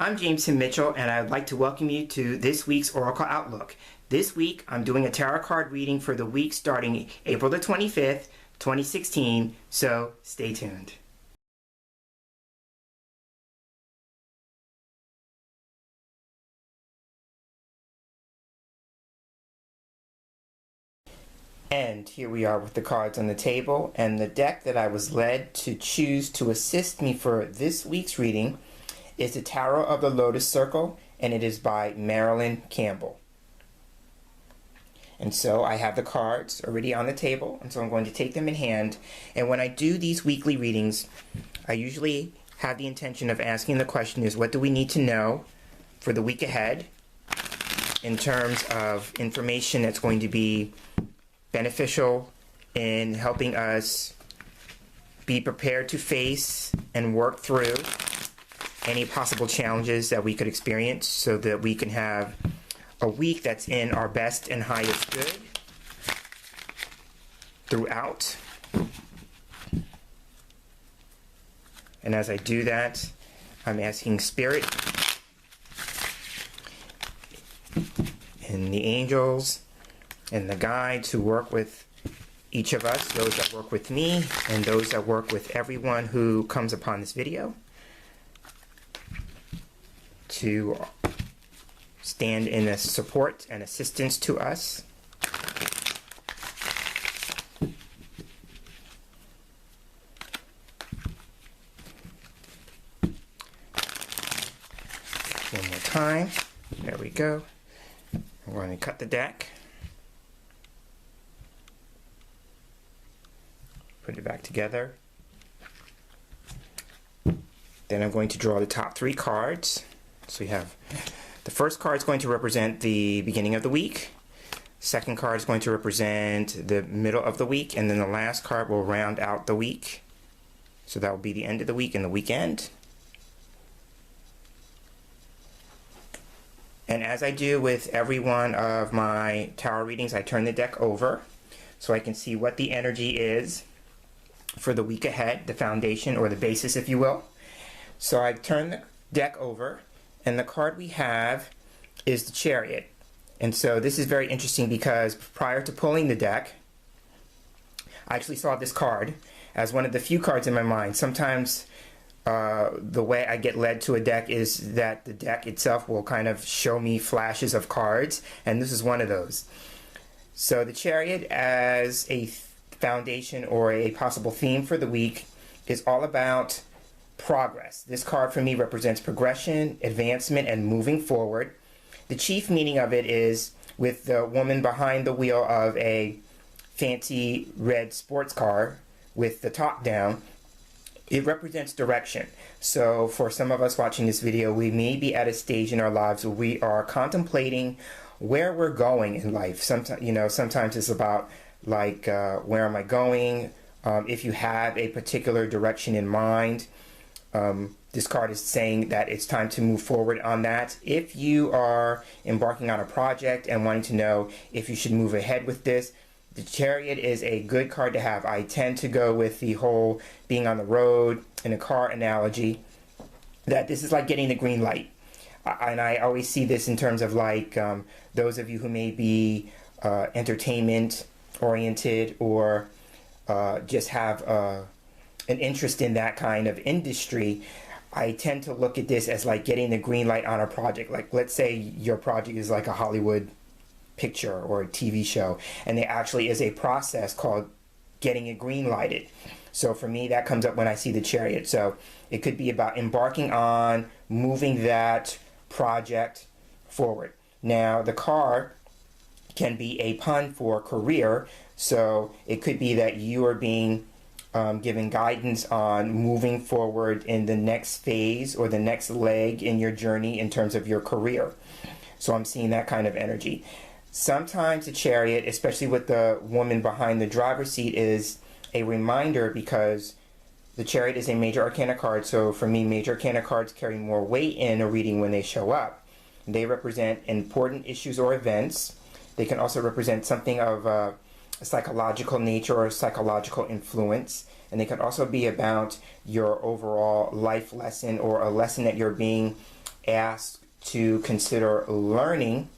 I'm James Mitchell, and I'd like to welcome you to this week's Oracle Outlook. This week, I'm doing a tarot card reading for the week starting April the 25th, 2016, so stay tuned. And here we are with the cards on the table, and the deck that I was led to choose to assist me for this week's reading is the Tarot of the Lotus Circle, and it is by Marilyn Campbell. And so I have the cards already on the table, and so I'm going to take them in hand. And when I do these weekly readings, I usually have the intention of asking the question is, what do we need to know for the week ahead in terms of information that's going to be beneficial in helping us be prepared to face and work through any possible challenges that we could experience so that we can have a week that's in our best and highest good throughout. And as I do that, I'm asking Spirit and the angels and the guides who work with each of us, those that work with me, and those that work with everyone who comes upon this video, to stand in a support and assistance to us. One more time. There we go. I'm going to cut the deck. Put it back together. Then I'm going to draw the top three cards. So we have the first card is going to represent the beginning of the week. Second card is going to represent the middle of the week, and then the last card will round out the week. So that will be the end of the week and the weekend. And as I do with every one of my tarot readings, I turn the deck over so I can see what the energy is for the week ahead, the foundation or the basis, if you will. So I turn the deck over, and the card we have is the Chariot. And so this is very interesting because prior to pulling the deck, I actually saw this card as one of the few cards in my mind. Sometimes the way I get led to a deck is that the deck itself will kind of show me flashes of cards, and this is one of those. So the Chariot as a foundation or a possible theme for the week is all about progress. This card for me represents progression, advancement, and moving forward. The chief meaning of it is with the woman behind the wheel of a fancy red sports car with the top down. It represents direction. So for some of us watching this video, we may be at a stage in our lives where we are contemplating where we're going in life. Sometimes it's about like where am I going? If you have a particular direction in mind, this card is saying that it's time to move forward on that. If you are embarking on a project and wanting to know if you should move ahead with this, the Chariot is a good card to have. I tend to go with the whole being on the road in a car analogy, that this is like getting the green light. And I always see this in terms of like those of you who may be entertainment oriented or just have an interest in that kind of industry. I tend to look at this as like getting the green light on a project. Like let's say your project is like a Hollywood picture or a TV show, and there actually is a process called getting it green lighted. So for me, that comes up when I see the Chariot. So it could be about embarking on moving that project forward. Now the card can be a pun for career, so it could be that you are being given guidance on moving forward in the next phase or the next leg in your journey in terms of your career. So I'm seeing that kind of energy. Sometimes the Chariot, especially with the woman behind the driver's seat, is a reminder because the Chariot is a major arcana card. So for me, major arcana cards carry more weight in a reading when they show up. They represent important issues or events. They can also represent something of a psychological nature or a psychological influence. And they can also be about your overall life lesson or a lesson that you're being asked to consider learning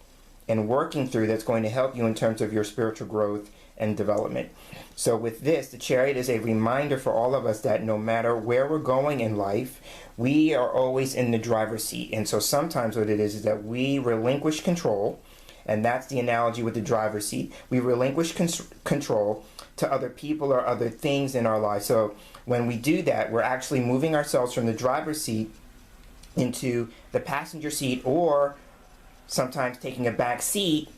and working through that's going to help you in terms of your spiritual growth and development. So with this, the Chariot is a reminder for all of us that no matter where we're going in life, we are always in the driver's seat. And so sometimes what it is that we relinquish control, and that's the analogy with the driver's seat. We relinquish control to other people or other things in our lives. So when we do that, we're actually moving ourselves from the driver's seat into the passenger seat, or sometimes taking a back seat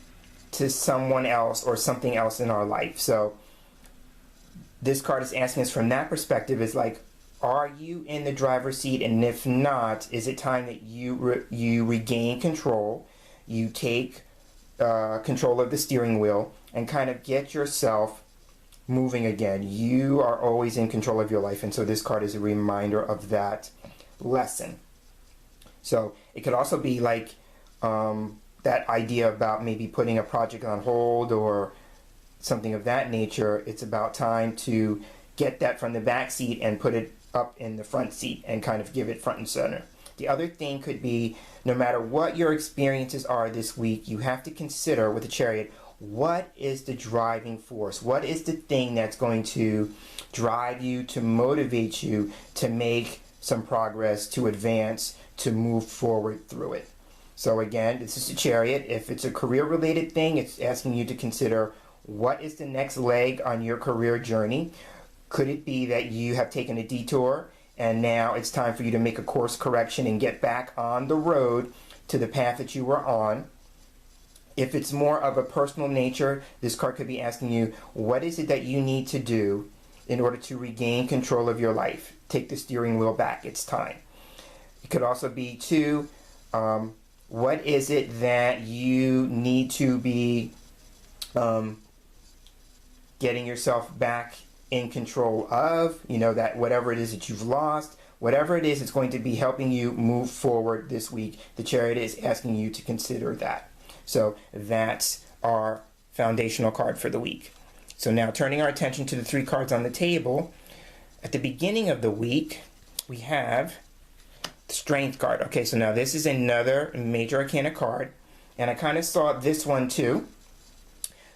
to someone else or something else in our life. So this card is asking us from that perspective, is like, are you in the driver's seat? And if not, is it time that you regain control, you take control of the steering wheel and kind of get yourself moving again? You are always in control of your life, and so this card is a reminder of that lesson. So it could also be like that idea about maybe putting a project on hold or something of that nature. It's about time to get that from the back seat and put it up in the front seat and kind of give it front and center. The other thing could be, no matter what your experiences are this week, you have to consider with the Chariot, what is the driving force? What is the thing that's going to drive you, to motivate you to make some progress, to advance, to move forward through it? So again, this is the Chariot. If it's a career-related thing, it's asking you to consider, what is the next leg on your career journey? Could it be that you have taken a detour and now it's time for you to make a course correction and get back on the road to the path that you were on? If it's more of a personal nature, this card could be asking you, what is it that you need to do in order to regain control of your life? Take the steering wheel back. It's time. It could also be, too, what is it that you need to be getting yourself back in control of? You know, that whatever it is that you've lost, whatever it is, it's going to be helping you move forward this week. The Chariot is asking you to consider that. So that's our foundational card for the week. So now turning our attention to the three cards on the table. At the beginning of the week, we have the Strength card. Okay, so now this is another Major Arcana card, and I kind of saw this one too.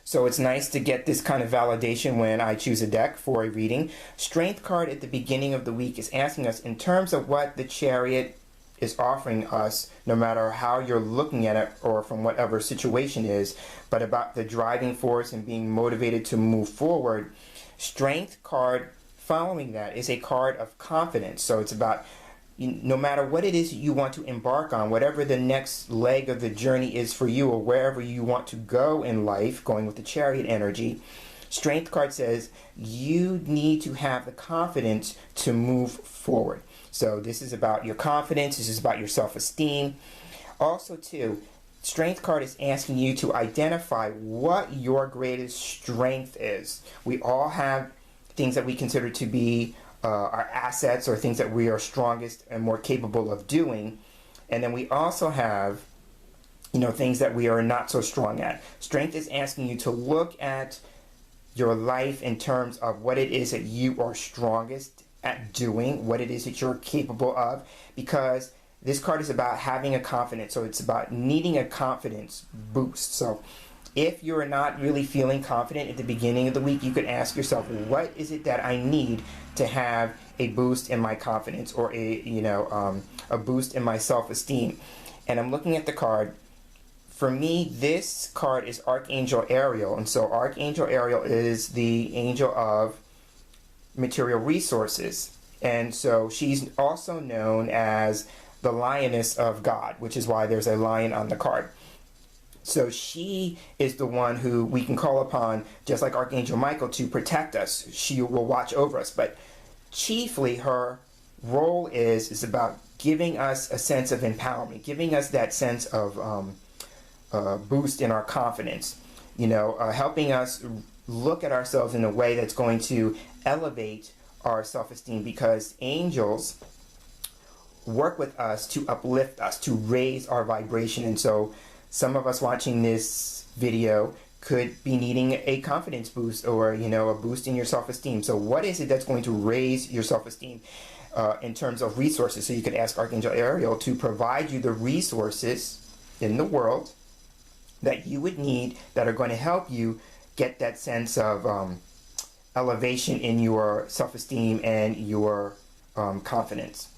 So it's nice to get this kind of validation when I choose a deck for a reading. Strength card at the beginning of the week is asking us, in terms of what the Chariot is offering us, no matter how you're looking at it or from whatever situation is, but about the driving force and being motivated to move forward. Strength card following that is a card of confidence. So it's about, no matter what it is you want to embark on, whatever the next leg of the journey is for you, or wherever you want to go in life, going with the Chariot energy, Strength card says you need to have the confidence to move forward. So this is about your confidence. This is about your self-esteem. Also, too, Strength card is asking you to identify what your greatest strength is. We all have things that we consider to be our assets, or things that we are strongest and more capable of doing. And then we also have, things that we are not so strong at. Strength is asking you to look at your life in terms of what it is that you are strongest at doing, what it is that you're capable of, because this card is about having a confidence. So it's about needing a confidence boost. So if you're not really feeling confident at the beginning of the week, you could ask yourself, what is it that I need to have a boost in my confidence, or a boost in my self-esteem? And I'm looking at the card. For me, this card is Archangel Ariel. And so Archangel Ariel is the angel of material resources. And so she's also known as the Lioness of God, which is why there's a lion on the card. So she is the one who we can call upon, just like Archangel Michael, to protect us. She will watch over us. But chiefly her role is about giving us a sense of empowerment, giving us that sense of boost in our confidence, helping us look at ourselves in a way that's going to elevate our self-esteem, because angels work with us to uplift us, to raise our vibration. And so some of us watching this video could be needing a confidence boost, or a boost in your self-esteem. So what is it that's going to raise your self-esteem? in terms of resources. So you could ask Archangel Ariel to provide you the resources in the world that you would need that are going to help you get that sense of elevation in your self-esteem and your confidence.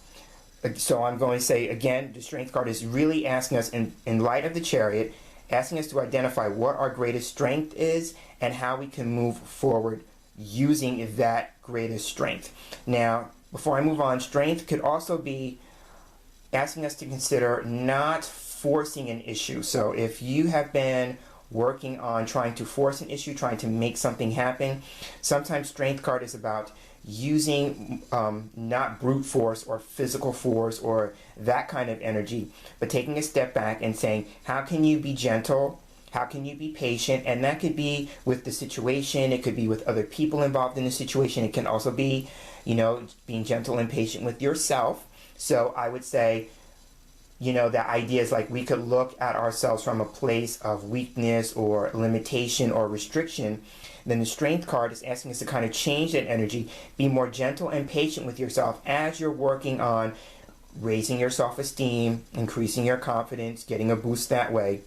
So I'm going to say again, the Strength card is really asking us, in light of the Chariot, asking us to identify what our greatest strength is and how we can move forward using that greatest strength. Now, before I move on, Strength could also be asking us to consider not forcing an issue. So if you have been working on trying to force an issue, trying to make something happen, sometimes Strength card is about using not brute force or physical force or that kind of energy, but taking a step back and saying, how can you be gentle? How can you be patient? And that could be with the situation. It could be with other people involved in the situation. It can also be, you know, being gentle and patient with yourself. So I would say, you know, the idea is like we could look at ourselves from a place of weakness or limitation or restriction. Then the Strength card is asking us to kind of change that energy, be more gentle and patient with yourself as you're working on raising your self-esteem, increasing your confidence, getting a boost that way.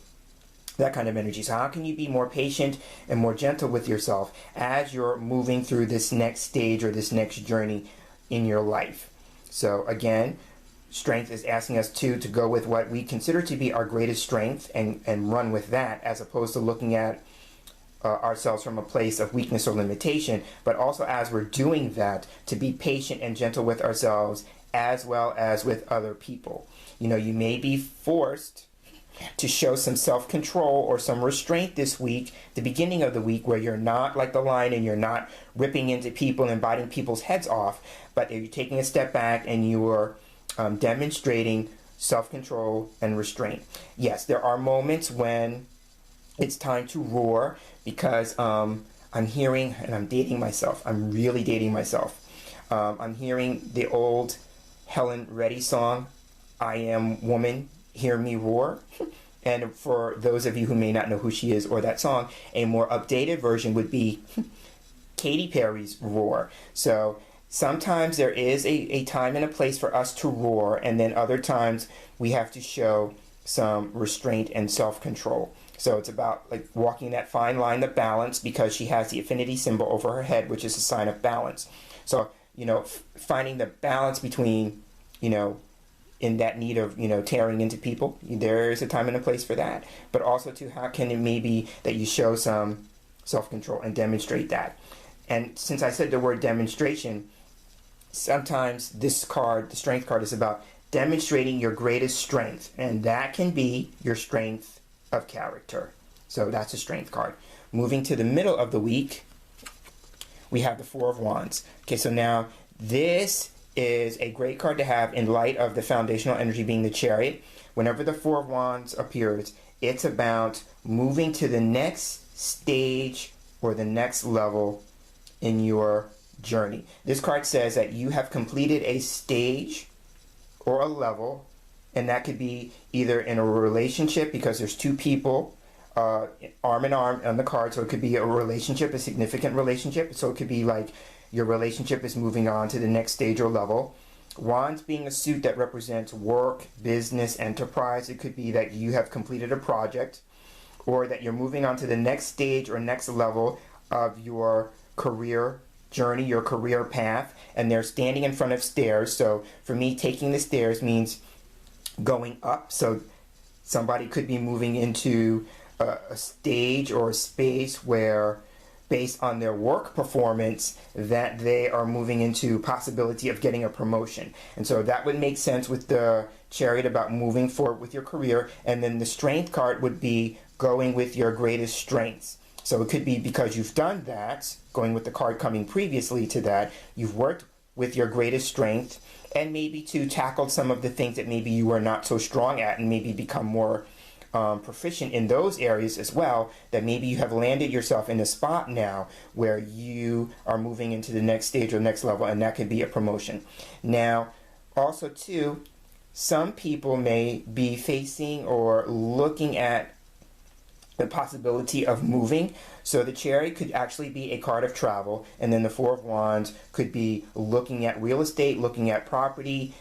That kind of energy. So how can you be more patient and more gentle with yourself as you're moving through this next stage or this next journey in your life? So again, Strength is asking us to go with what we consider to be our greatest strength and run with that, as opposed to looking at ourselves from a place of weakness or limitation, but also as we're doing that, to be patient and gentle with ourselves as well as with other people. You know, you may be forced to show some self-control or some restraint this week, the beginning of the week, where you're not like the lion and you're not ripping into people and biting people's heads off, but you're taking a step back and you're demonstrating self-control and restraint. Yes, there are moments when it's time to roar, because I'm hearing, and I'm dating myself, I'm really dating myself. I'm hearing the old Helen Reddy song, I Am Woman, Hear Me Roar. And for those of you who may not know who she is or that song, a more updated version would be Katy Perry's Roar. So sometimes there is a time and a place for us to roar, and then other times we have to show some restraint and self-control. So it's about like walking that fine line of balance, because she has the affinity symbol over her head, which is a sign of balance. So, you know, finding the balance between, you know, in that need of, you know, tearing into people, there is a time and a place for that. But also to how can it maybe that you show some self-control and demonstrate that. And since I said the word demonstration, sometimes this card, the Strength card, is about demonstrating your greatest strength, and that can be your strength of character. So that's a Strength card. Moving to the middle of the week, we have the Four of Wands. Okay, so now this is a great card to have in light of the foundational energy being the Chariot. Whenever the Four of Wands appears, it's about moving to the next stage or the next level in your journey. This card says that you have completed a stage or a level, and that could be either in a relationship, because there's two people arm in arm on the card, so it could be a relationship, a significant relationship. So it could be like your relationship is moving on to the next stage or level. Wands being a suit that represents work, business, enterprise. It could be that you have completed a project, or that you're moving on to the next stage or next level of your career journey, your career path, and they're standing in front of stairs. So for me, taking the stairs means going up. So somebody could be moving into a stage or a space where, based on their work performance, that they are moving into possibility of getting a promotion. And so that would make sense with the Chariot about moving forward with your career. And then the Strength card would be going with your greatest strengths. So it could be because you've done that, going with the card coming previously to that, you've worked with your greatest strength, and maybe to tackle some of the things that maybe you are not so strong at, and maybe become more proficient in those areas as well, that maybe you have landed yourself in a spot now where you are moving into the next stage or next level, and that could be a promotion. Now, also too, some people may be facing or looking at the possibility of moving. So the Chariot could actually be a card of travel, and then the Four of Wands could be looking at real estate, looking at property,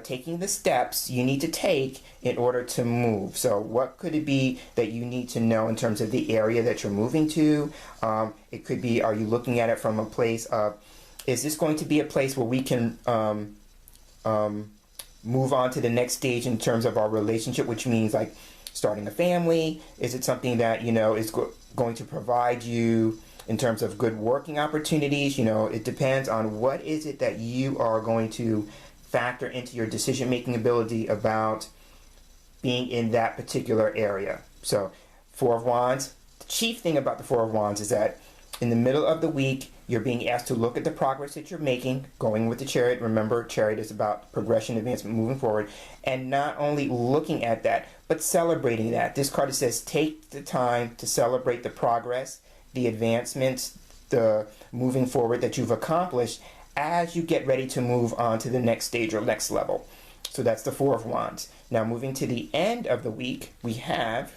taking the steps you need to take in order to move. So what could it be that you need to know in terms of the area that you're moving to? It could be, are you looking at it from a place of, is this going to be a place where we can move on to the next stage in terms of our relationship, which means like starting a family? Is it something that, is going to provide you in terms of good working opportunities? It depends on what is it that you are going to factor into your decision-making ability about being in that particular area. So, Four of Wands, the chief thing about the Four of Wands is that in the middle of the week, you're being asked to look at the progress that you're making, going with the Chariot. Remember, Chariot is about progression, advancement, moving forward. And not only looking at that, but celebrating that. This card says take the time to celebrate the progress, the advancements, the moving forward that you've accomplished as you get ready to move on to the next stage or next level. So that's the Four of Wands. Now moving to the end of the week, we have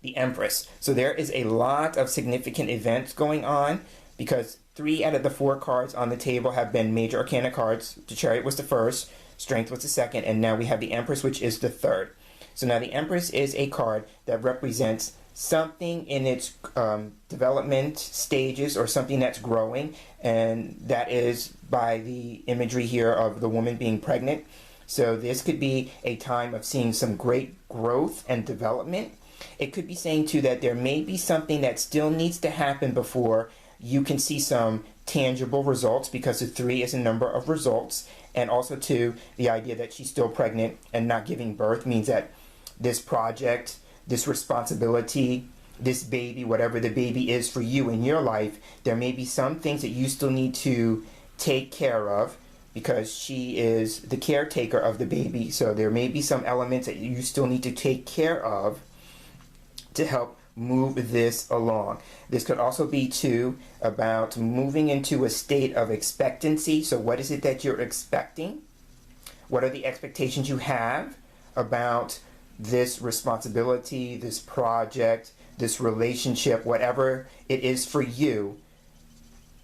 the Empress. So there is a lot of significant events going on, because 3 out of the 4 cards on the table have been major arcana cards. The Chariot was the first, Strength was the second, and now we have the Empress, which is the third. So now the Empress is a card that represents something in its development stages, or something that's growing, and that is by the imagery here of the woman being pregnant. So this could be a time of seeing some great growth and development. It could be saying too that there may be something that still needs to happen before you can see some tangible results, because the 3 is a number of results. And also too, the idea that she's still pregnant and not giving birth means that this project, this responsibility, this baby, whatever the baby is for you in your life, there may be some things that you still need to take care of, because she is the caretaker of the baby. So there may be some elements that you still need to take care of to help move this along. This could also be too about moving into a state of expectancy. So what is it that you're expecting? What are the expectations you have about this responsibility, this project, this relationship, whatever it is for you?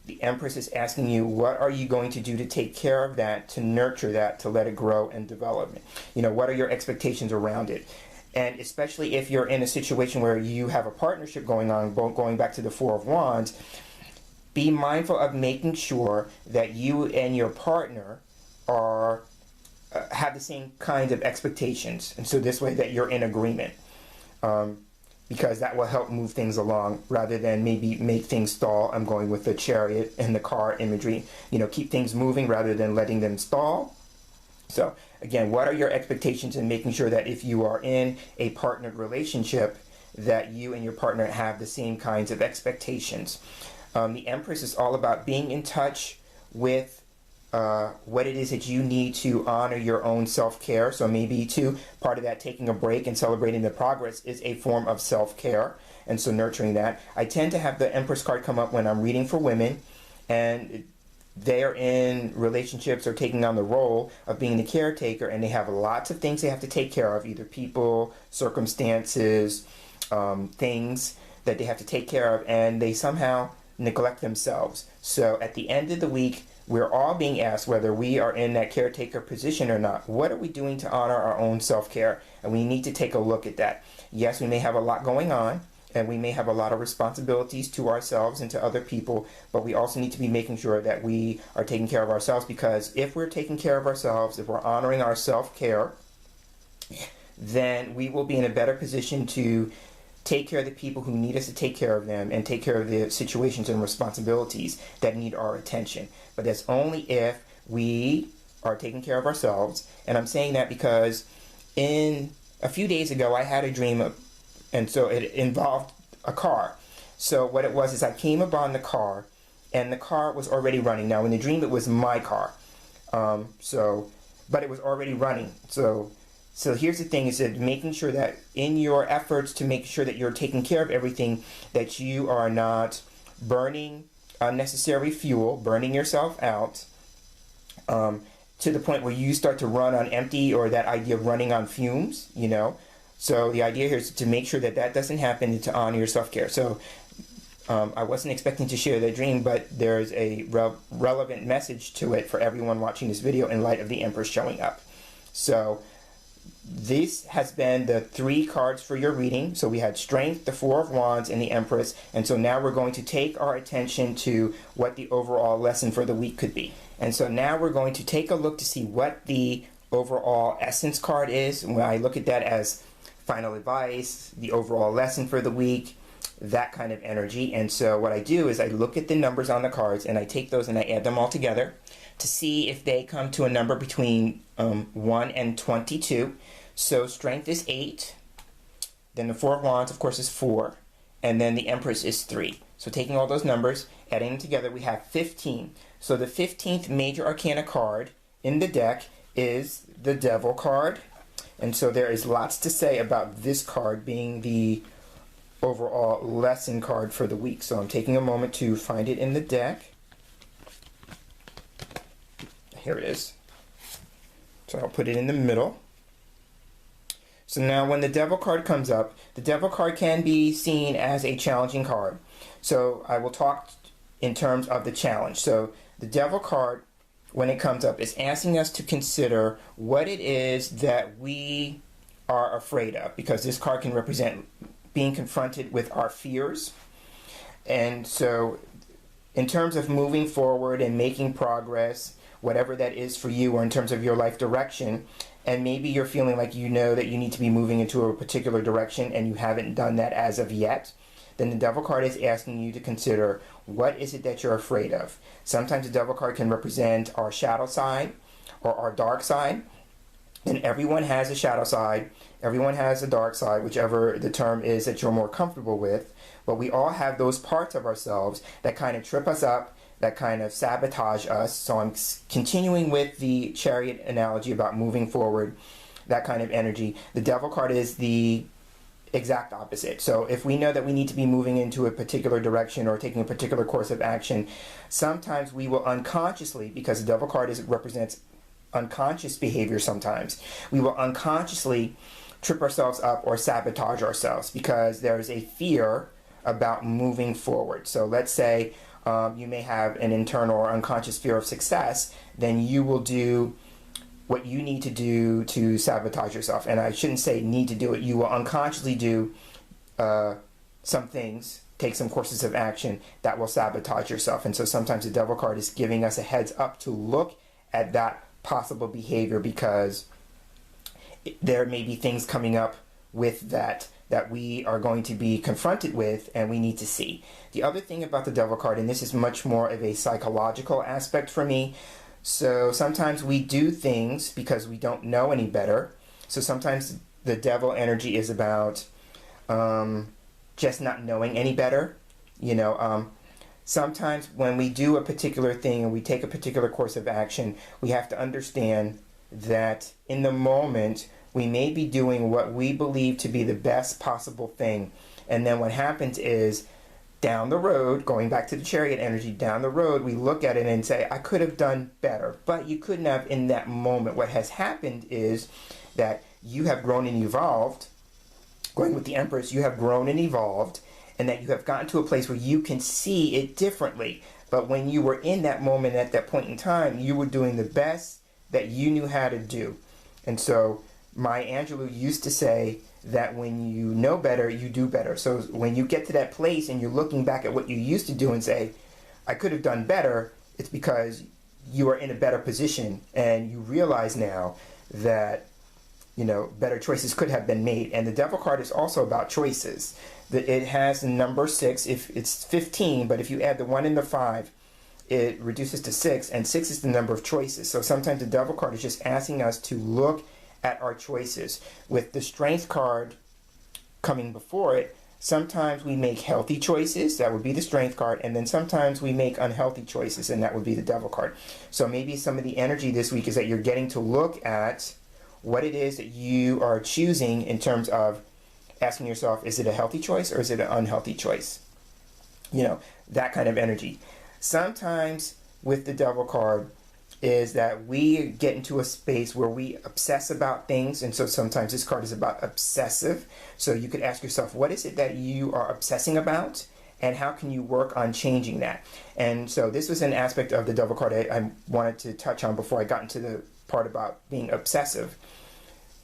The Empress is asking you, what are you going to do to take care of that, to nurture that, to let it grow and develop? What are your expectations around it? And especially if you're in a situation where you have a partnership going on, going back to the Four of Wands, be mindful of making sure that you and your partner are have the same kind of expectations, and so this way that you're in agreement, because that will help move things along rather than maybe make things stall. I'm going with the Chariot and the car imagery. Keep things moving rather than letting them stall. So again, what are your expectations, and making sure that if you are in a partnered relationship, that you and your partner have the same kinds of expectations. The Empress is all about being in touch with what it is that you need to honor your own self-care. So maybe too, part of that, taking a break and celebrating the progress, is a form of self-care, and so nurturing that. I tend to have the Empress card come up when I'm reading for women, and they're in relationships or taking on the role of being the caretaker, and they have lots of things they have to take care of, either people, circumstances, things that they have to take care of, and they somehow neglect themselves. So at the end of the week, we're all being asked whether we are in that caretaker position or not. What are we doing to honor our own self-care? And we need to take a look at that. Yes, we may have a lot going on, and we may have a lot of responsibilities to ourselves and to other people, but we also need to be making sure that we are taking care of ourselves, because if we're taking care of ourselves, if we're honoring our self-care, then we will be in a better position to take care of the people who need us to take care of them, and take care of the situations and responsibilities that need our attention. But that's only if we are taking care of ourselves. And I'm saying that because a few days ago, I had a dream, and so it involved a car. So what it was is I came upon the car, and the car was already running. Now in the dream, it was my car. But it was already running. So here's the thing, is that making sure that in your efforts to make sure that you're taking care of everything, that you are not burning unnecessary fuel, burning yourself out, to the point where you start to run on empty, or that idea of running on fumes, So the idea here is to make sure that that doesn't happen and to honor your self-care. So I wasn't expecting to share that dream, but there's a relevant message to it for everyone watching this video in light of the Empress showing up. So this has been the 3 cards for your reading. So we had Strength, the 4 of Wands, and the Empress. And so now we're going to take our attention to what the overall lesson for the week could be. And so now we're going to take a look to see what the overall essence card is. And when I look at that as final advice, the overall lesson for the week, that kind of energy. And so what I do is I look at the numbers on the cards and I take those and I add them all together to see if they come to a number between 1 and 22. So Strength is 8, then the 4 of Wands, of course, is 4, and then the Empress is 3. So taking all those numbers, adding them together, we have 15. So the 15th major arcana card in the deck is the Devil card. And so there is lots to say about this card being the overall lesson card for the week. So I'm taking a moment to find it in the deck. Here it is. So I'll put it in the middle. So now when the Devil card comes up, the Devil card can be seen as a challenging card. So I will talk in terms of the challenge. So the Devil card, when it comes up, is asking us to consider what it is that we are afraid of, because this card can represent being confronted with our fears. And so in terms of moving forward and making progress, whatever that is for you, or in terms of your life direction, and maybe you're feeling like you know that you need to be moving into a particular direction and you haven't done that as of yet, then the Devil card is asking you to consider what is it that you're afraid of. Sometimes the Devil card can represent our shadow side or our dark side. And everyone has a shadow side, everyone has a dark side, whichever the term is that you're more comfortable with. But we all have those parts of ourselves that kind of trip us up, that kind of sabotage us. So I'm continuing with the chariot analogy about moving forward, that kind of energy. The Devil card is the exact opposite. So if we know that we need to be moving into a particular direction or taking a particular course of action, sometimes we will unconsciously, because the Devil card represents unconscious behavior sometimes, we will unconsciously trip ourselves up or sabotage ourselves because there is a fear about moving forward. So let's say you may have an internal or unconscious fear of success, then you will do what you need to do to sabotage yourself. And I shouldn't say need to do it. You will unconsciously do some things, take some courses of action that will sabotage yourself. And so sometimes the Devil card is giving us a heads up to look at that possible behavior, because there may be things coming up with that we are going to be confronted with and we need to see. The other thing about the Devil card, and this is much more of a psychological aspect for me, so sometimes we do things because we don't know any better. So sometimes the Devil energy is about just not knowing any better. You know, sometimes when we do a particular thing and we take a particular course of action, we have to understand that in the moment we may be doing what we believe to be the best possible thing. And then what happens is, down the road, going back to the chariot energy, down the road, we look at it and say, I could have done better, but you couldn't have in that moment. What has happened is that you have grown and evolved. Going with the Empress, you have grown and evolved, and that you have gotten to a place where you can see it differently. But when you were in that moment at that point in time, you were doing the best that you knew how to do. And so Maya Angelou used to say that when you know better, you do better. So when you get to that place and you're looking back at what you used to do and say, I could have done better, it's because you are in a better position and you realize now that, you know, better choices could have been made. And the Devil card is also about choices. It has the number 6. If it's 15, but if you add the 1 and the 5, it reduces to 6, and 6 is the number of choices. So sometimes the Devil card is just asking us to look at our choices. With the Strength card coming before it, sometimes we make healthy choices, that would be the Strength card, and then sometimes we make unhealthy choices, and that would be the Devil card. So maybe some of the energy this week is that you're getting to look at what it is that you are choosing in terms of asking yourself, is it a healthy choice or is it an unhealthy choice? You know, that kind of energy. Sometimes with the Devil card, is that we get into a space where we obsess about things. And so sometimes this card is about obsessive. So you could ask yourself, what is it that you are obsessing about? And how can you work on changing that? And so this was an aspect of the Devil card I wanted to touch on before I got into the part about being obsessive.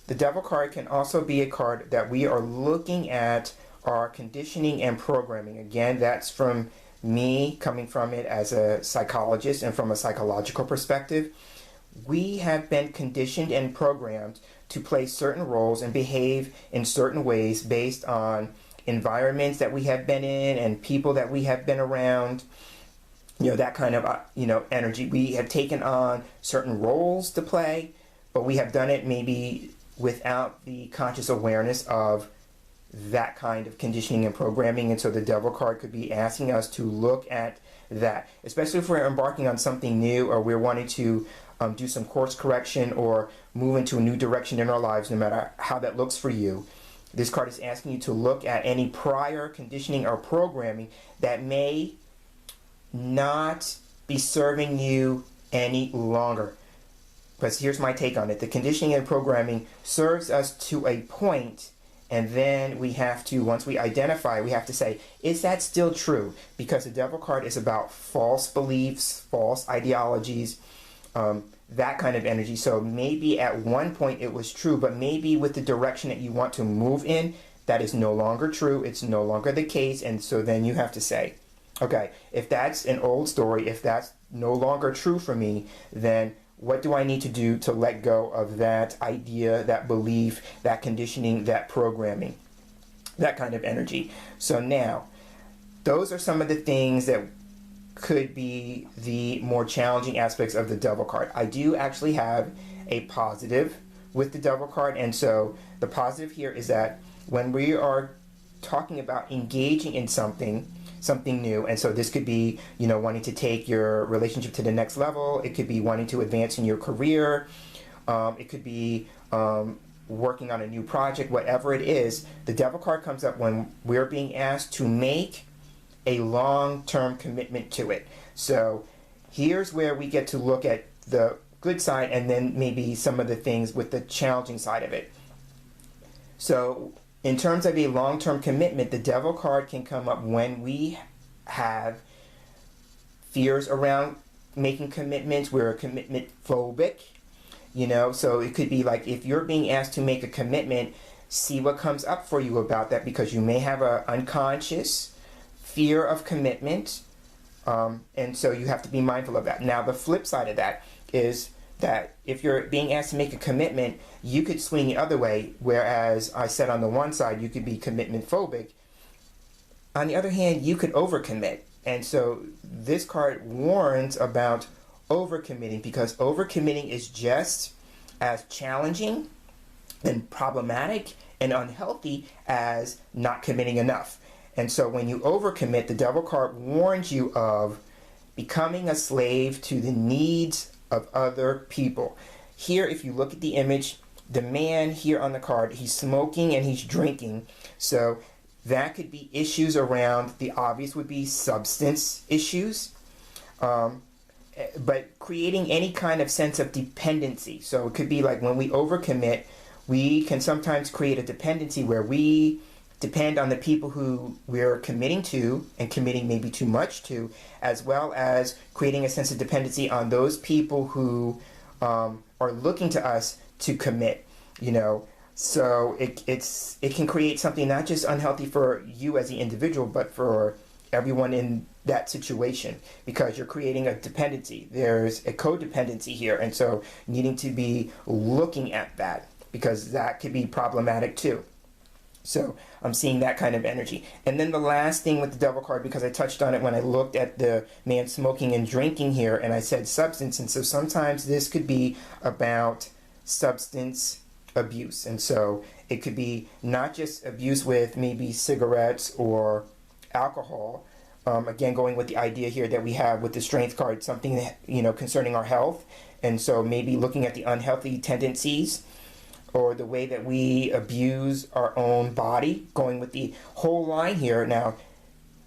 The Devil card can also be a card that we are looking at our conditioning and programming. Again, that's from me coming from it as a psychologist and from a psychological perspective. We have been conditioned and programmed to play certain roles and behave in certain ways based on environments that we have been in and people that we have been around. That kind of energy. We have taken on certain roles to play, but we have done it maybe without the conscious awareness of that kind of conditioning and programming. And so the Devil card could be asking us to look at that, especially if we're embarking on something new, or we're wanting to do some course correction or move into a new direction in our lives, no matter how that looks for you. This card is asking you to look at any prior conditioning or programming that may not be serving you any longer. Because here's my take on it. The conditioning and programming serves us to a point, and then we have to, once we identify, we have to say, is that still true? Because the Devil card is about false beliefs, false ideologies, that kind of energy. So maybe at one point it was true, but maybe with the direction that you want to move in, that is no longer true. It's no longer the case. And so then you have to say, okay, if that's an old story, if that's no longer true for me, then what do I need to do to let go of that idea, that belief, that conditioning, that programming, that kind of energy? So now, those are some of the things that could be the more challenging aspects of the Devil card. I do actually have a positive with the Devil card, and so the positive here is that when we are talking about engaging in something new, and so this could be, wanting to take your relationship to the next level. It could be wanting to advance in your career. It could be working on a new project. Whatever it is, the Devil card comes up when we're being asked to make a long-term commitment to it. So here's where we get to look at the good side and then maybe some of the things with the challenging side of it. So in terms of a long-term commitment, the Devil card can come up when we have fears around making commitments. We're commitment phobic, so it could be like if you're being asked to make a commitment, see what comes up for you about that, because you may have an unconscious fear of commitment, and so you have to be mindful of that. Now, the flip side of that is that if you're being asked to make a commitment, you could swing the other way, whereas I said on the one side you could be commitment phobic. On the other hand, you could overcommit. And so this card warns about overcommitting, because overcommitting is just as challenging and problematic and unhealthy as not committing enough. And so when you overcommit, the Devil card warns you of becoming a slave to the needs of other people. Here, if you look at the image, the man here on the card, he's smoking and he's drinking. So that could be issues around, the obvious would be substance issues, but creating any kind of sense of dependency. So it could be like when we overcommit, we can sometimes create a dependency where we depend on the people who we're committing to and committing maybe too much to, as well as creating a sense of dependency on those people who are looking to us to commit, So it can create something not just unhealthy for you as the individual, but for everyone in that situation, because you're creating a dependency. There's a codependency here, and so needing to be looking at that, because that could be problematic too. So I'm seeing that kind of energy. And then the last thing with the Devil card, because I touched on it when I looked at the man smoking and drinking here, and I said substance, and so sometimes this could be about substance abuse. And so it could be not just abuse with maybe cigarettes or alcohol. Again, going with the idea here that we have with the Strength card, something that, concerning our health. And so maybe looking at the unhealthy tendencies or the way that we abuse our own body, going with the whole line here. Now,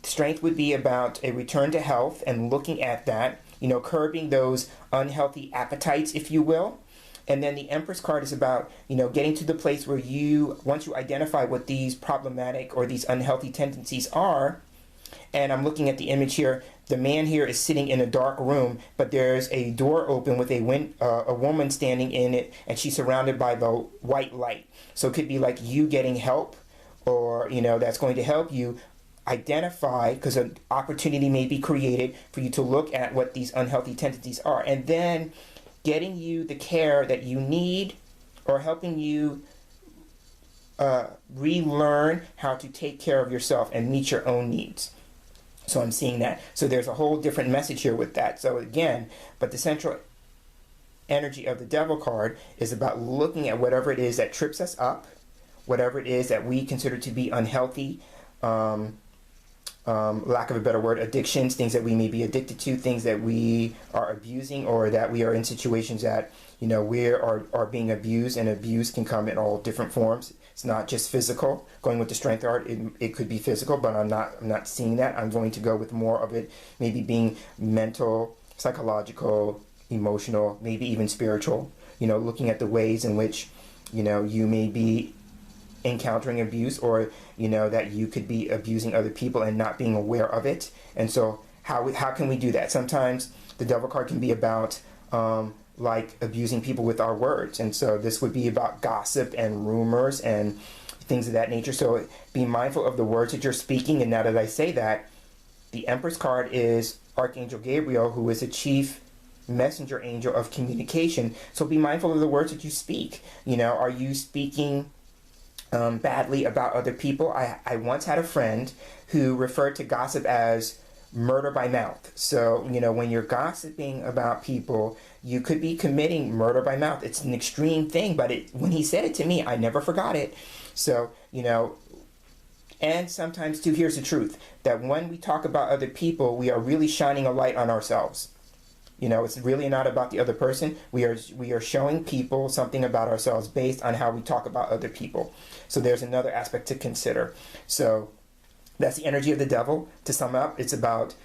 Strength would be about a return to health and looking at that. curbing those unhealthy appetites, if you will. And then the Empress card is about, getting to the place where once you identify what these problematic or these unhealthy tendencies are, and I'm looking at the image here, the man here is sitting in a dark room, but there's a door open with a woman standing in it, and she's surrounded by the white light. So it could be like you getting help, or, that's going to help you identify, because an opportunity may be created for you to look at what these unhealthy tendencies are, and then getting you the care that you need, or helping you relearn how to take care of yourself and meet your own needs. So I'm seeing that. So there's a whole different message here with that. So again, but the central energy of the Devil card is about looking at whatever it is that trips us up, whatever it is that we consider to be unhealthy, lack of a better word, addictions, things that we may be addicted to, things that we are abusing, or that we are in situations that, we are being abused, and abuse can come in all different forms. It's not just physical. Going with the Strength card, it could be physical, but I'm not seeing that. I'm going to go with more of it maybe being mental, psychological, emotional, maybe even spiritual, looking at the ways in which, you may be encountering abuse, or that you could be abusing other people and not being aware of it. And so how can we do that? Sometimes the Devil card can be about like abusing people with our words, and so this would be about gossip and rumors and things of that nature. So be mindful of the words that you're speaking. And now that I say that, the Empress card is Archangel Gabriel, who is a chief messenger angel of communication. So be mindful of the words that you speak. Are you speaking badly about other people? I once had a friend who referred to gossip as murder by mouth. So, when you're gossiping about people, you could be committing murder by mouth. It's an extreme thing, but when he said it to me, I never forgot it. So, and sometimes too, here's the truth, that when we talk about other people, we are really shining a light on ourselves. It's really not about the other person. We are showing people something about ourselves based on how we talk about other people. So there's another aspect to consider. So that's the energy of the Devil. To sum up, it's about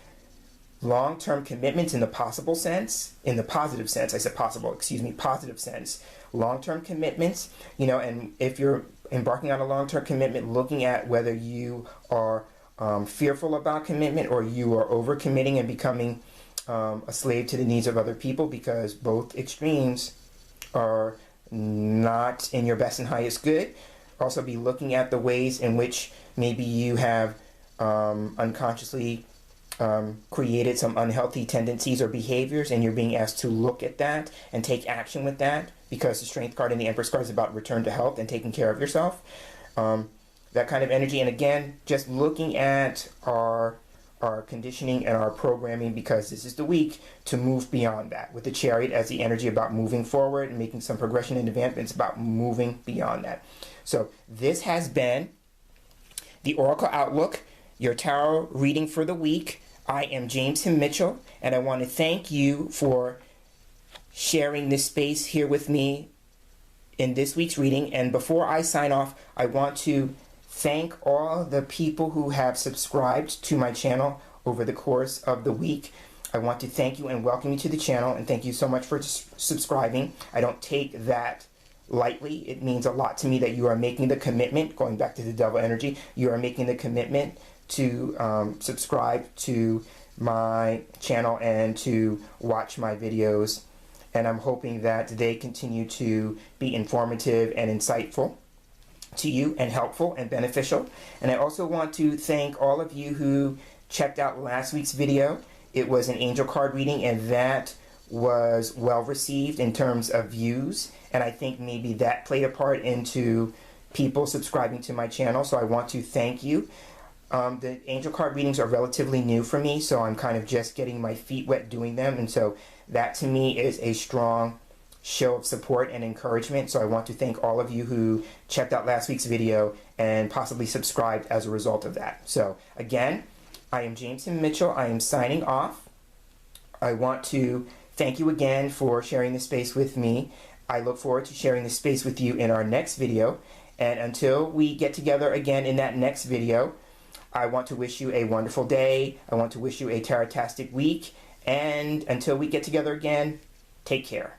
long-term commitments in the possible sense, in the positive sense. I said possible, positive sense. Long-term commitments, and if you're embarking on a long-term commitment, looking at whether you are fearful about commitment, or you are over-committing and becoming a slave to the needs of other people, because both extremes are not in your best and highest good. Also be looking at the ways in which maybe you have unconsciously created some unhealthy tendencies or behaviors, and you're being asked to look at that and take action with that, because the Strength card and the Empress card is about return to health and taking care of yourself. That kind of energy. And again, just looking at our conditioning and our programming, because this is the week to move beyond that, with the Chariot as the energy about moving forward and making some progression and advancements, about moving beyond that. So this has been the Oracle Outlook, your tarot reading for the week. I am James Himm Mitchell, and I want to thank you for sharing this space here with me in this week's reading. And before I sign off, I want to thank all the people who have subscribed to my channel over the course of the week. I want to thank you and welcome you to the channel, and thank you so much for subscribing. I don't take that lightly. It means a lot to me that you are making the commitment, going back to the Devil energy, you are making the commitment to subscribe to my channel and to watch my videos. And I'm hoping that they continue to be informative and insightful to you, and helpful and beneficial. And I also want to thank all of you who checked out last week's video. It was an angel card reading, and that was well received in terms of views, and I think maybe that played a part into people subscribing to my channel, so I want to thank you. The angel card readings are relatively new for me, so I'm kind of just getting my feet wet doing them, and so that to me is a strong show of support and encouragement. So I want to thank all of you who checked out last week's video and possibly subscribed as a result of that. So again, I am James Himm Mitchell. I am signing off. I want to thank you again for sharing this space with me. I look forward to sharing this space with you in our next video. And until we get together again in that next video, I want to wish you a wonderful day. I want to wish you a tarot-tastic week. And until we get together again, take care.